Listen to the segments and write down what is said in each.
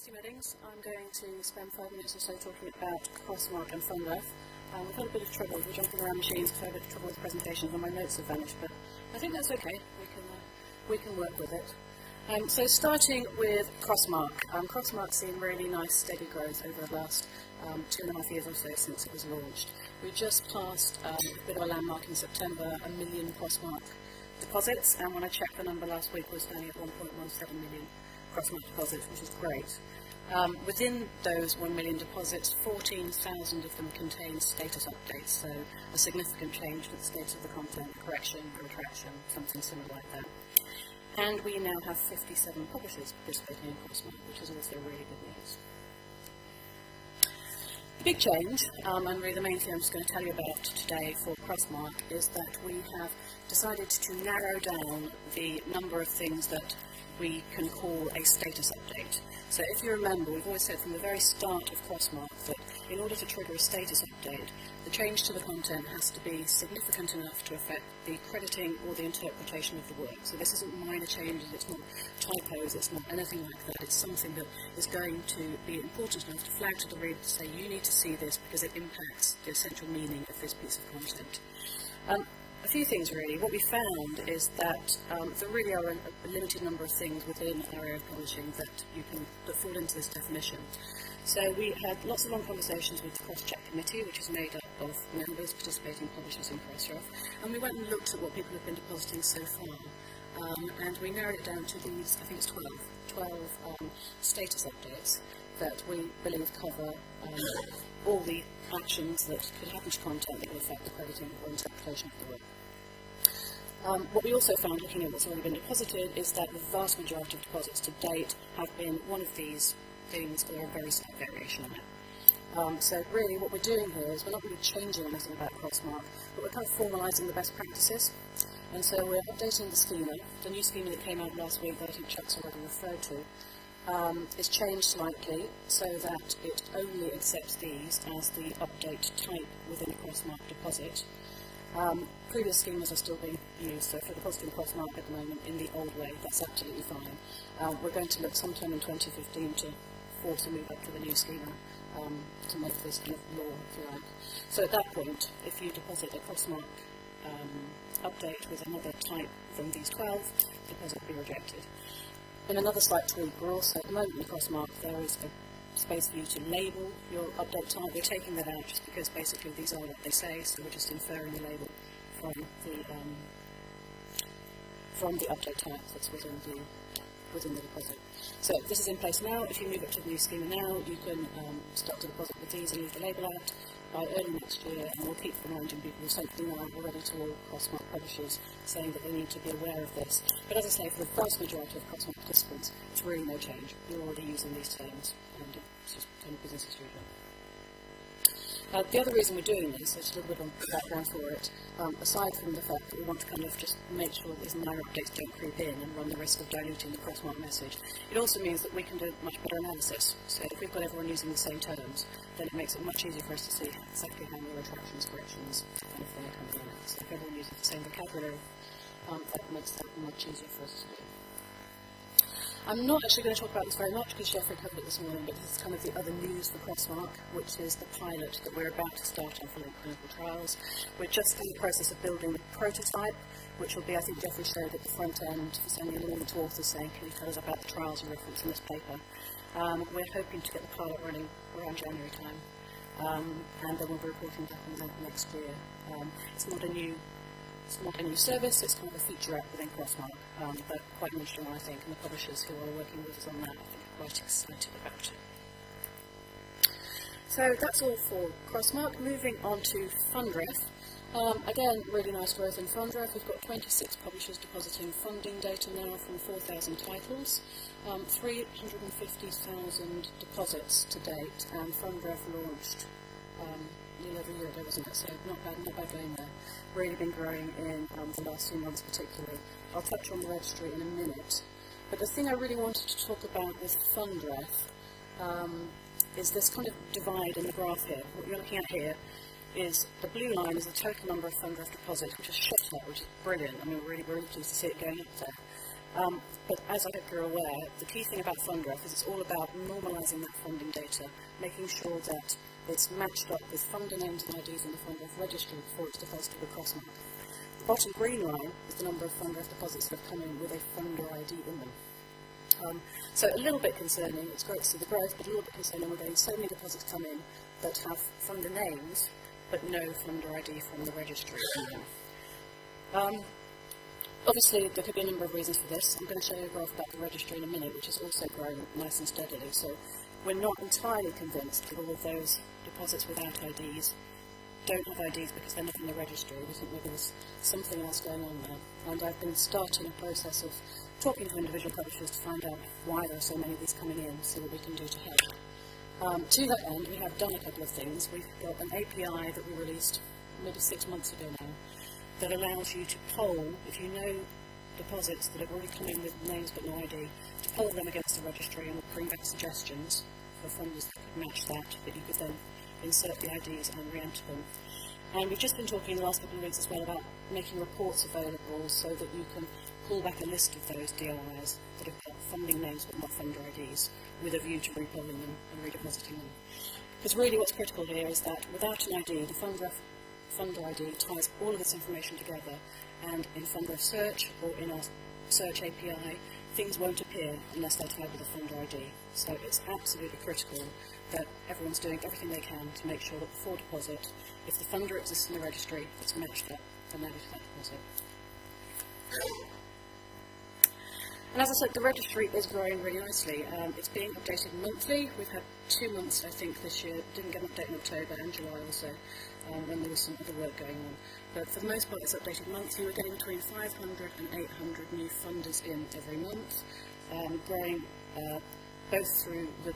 Kirsty Meddings. I'm going to spend 5 minutes or so talking about CrossMark and FundRef. We've had a bit of trouble, we're jumping around machines, we've had a bit of trouble with presentations and my notes have vanished, but I think that's okay, we can work with it. So starting with CrossMark. CrossMark's seen really nice steady growth over the last 2.5 years or so since it was launched. We just passed a bit of a landmark in September, 1 million CrossMark deposits, and when I checked the number last week, it was standing at 1.17 million CrossMark deposits, which is great. Within those 1 million deposits, 14,000 of them contain status updates, so a significant change to the status of the content, correction, retraction, something similar like that. And we now have 57 publishers participating in CrossMark, which is also really good news. The big change, and really the main thing I'm just going to tell you about today for CrossMark, is that we have decided to narrow down the number of things that we can call a status update. So if you remember, we've always said from the very start of CrossMark that in order to trigger a status update, the change to the content has to be significant enough to affect the crediting or the interpretation of the work. So this isn't minor changes, it's not typos, it's not anything like that. It's something that is going to be important enough to flag to the reader to say, you need to see this because it impacts the essential meaning of this piece of content. A few things really. What we found is that there really are a limited number of things within our area of publishing that fall into this definition. So we had lots of long conversations with the cross-check committee, which is made up of members, participating publishers in CrossRef, and we went and looked at what people have been depositing so far. And we narrowed it down to these, I think it's 12 status updates that we believe cover all the actions that could happen to content that will affect the crediting or interpretation of the work. What we also found, looking at what's already been deposited, is that the vast majority of deposits to date have been one of these things or a very slight variation on it. So really what we're doing here is we're not really changing anything about CrossMark, but we're kind of formalising the best practices. And so we're updating the schema. The new schema that came out last week that I think Chuck's already referred to is changed slightly so that it only accepts these as the update type within a CrossMark deposit. Previous schemas are still being used, so for depositing CrossMark at the moment in the old way, that's absolutely fine. We're going to look sometime in 2015 to force a move up to the new schema to make this kind of law, if you like. So at that point, if you deposit a CrossMark update with another type than these 12, the deposit will be rejected. In another slight tweak, we're also, at the moment in CrossMark, there is a space for you to label your update type. We're taking that out just because basically these are what they say, so we're just inferring the label from the update type that's within the deposit. So this is in place now. If you move it to the new schema now, you can start to deposit with these and leave the label out by early next year, and we'll keep reminding people. We've sent an email already to all CrossMark publishers saying that they need to be aware of this. But as I say, for the vast majority of CrossMark participants, it's really no change. You're already using these terms, and it's just kind of business as usual. The other reason we're doing this, there's a little bit of background for it, aside from the fact that we want to kind of just make sure that these minor updates don't creep in and run the risk of diluting the CrossMark message, it also means that we can do much better analysis. So if we've got everyone using the same terms, then it makes it much easier for us to see exactly how many retractions, corrections, and if they're coming in. So if everyone uses the same vocabulary, that makes that much easier for us to do. I'm not actually going to talk about this very much because Jeffrey covered it this morning, but this is kind of the other news for CrossMark, which is the pilot that we're about to start on for clinical trials. We're just in the process of building the prototype, which will be, I think Jeffrey showed at the front end, sending an email to authors saying, can you tell us about the trials you referenced in this paper? We're hoping to get the pilot running around January time, and then we'll be reporting back on that next year. It's not a new service, it's kind of a feature app within CrossMark, but quite an interesting one, I think, and the publishers who are working with us on that, I think, are quite excited about it. So that's all for CrossMark. Moving on to FundRef. Again, really nice growth in FundRef. We've got 26 publishers depositing funding data now from 4,000 titles, 350,000 deposits to date, and FundRef launched nearly over a year ago, wasn't it? So not bad going there. Really been growing in the last few months particularly. I'll touch on the registry in a minute. But the thing I really wanted to talk about with FundRef is this kind of divide in the graph here. What you're looking at here is the blue line is the total number of FundRef deposits, which has shot up, which is brilliant. I mean, we're really pleased to see it going up there. But as I hope you're aware, the key thing about FundRef is it's all about normalising that funding data, making sure that it's matched up with funder names and IDs in the FundRef registry before it's deposited with CrossMark. The bottom green line is the number of FundRef deposits that have come in with a funder ID in them. So a little bit concerning, it's great to see the growth, but a little bit concerning we're getting so many deposits come in that have funder names, but no funder ID from the registry in them. Obviously, there could be a number of reasons for this. I'm going to show you a graph about the registry in a minute, which has also grown nice and steadily. So we're not entirely convinced that all of those deposits without IDs don't have IDs because they're not in the registry. We think maybe there's something else going on there. And I've been starting a process of talking to individual publishers to find out why there are so many of these coming in, see what we can do to help. To that end, we have done a couple of things. We've got an API that we released maybe 6 months ago now that allows you to poll, if you know deposits that have already come in with names but no ID, to poll them against the registry and bring back suggestions for funders that could match that you could then insert the IDs and re-enter them. And we've just been talking the last couple of weeks as well about making reports available so that you can pull back a list of those DOIs that have got funding names but not funder IDs with a view to repolling them and redepositing them. Because really what's critical here is that without an ID, the funder ID ties all of this information together, and in FundRef Search or in our Search API, things won't appear unless they're tied with a funder ID. So it's absolutely critical that everyone's doing everything they can to make sure that before deposit, if the funder exists in the registry, it's matched up and added to that deposit. And as I said, the registry is growing really nicely. It's being updated monthly. We've had 2 months, I think, this year. Didn't get an update in October and July also, when there was some other work going on. But for the most part, it's updated monthly. We're getting between 500 and 800 new funders in every month, growing both through the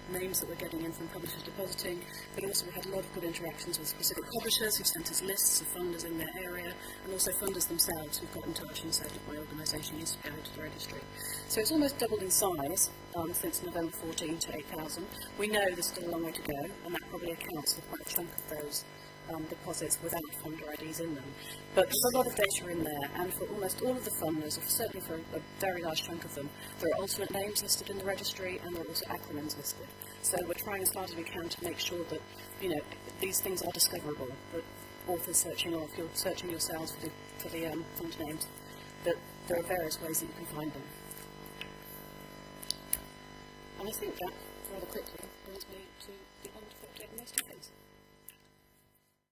names that we're getting in from publishers depositing, but also we had a lot of good interactions with specific publishers who sent us lists of funders in their area, and also funders themselves who've got in touch and said that my organisation needs to be added to the registry. So it's almost doubled in size since November 14 to 8,000. We know there's still a long way to go, and that probably accounts for quite a chunk of those deposits without funder IDs in them. But there's a lot of data in there, and for almost all of the funders, or certainly for a very large chunk of them, there are alternate names listed in the registry, and there are also acronyms listed. So we're trying as hard as we can to make sure that, these things are discoverable, that authors searching, or if you're searching yourselves for the funder names, that there are various ways that you can find them. And I think that, rather quickly, brings me to the end of the update on those two things.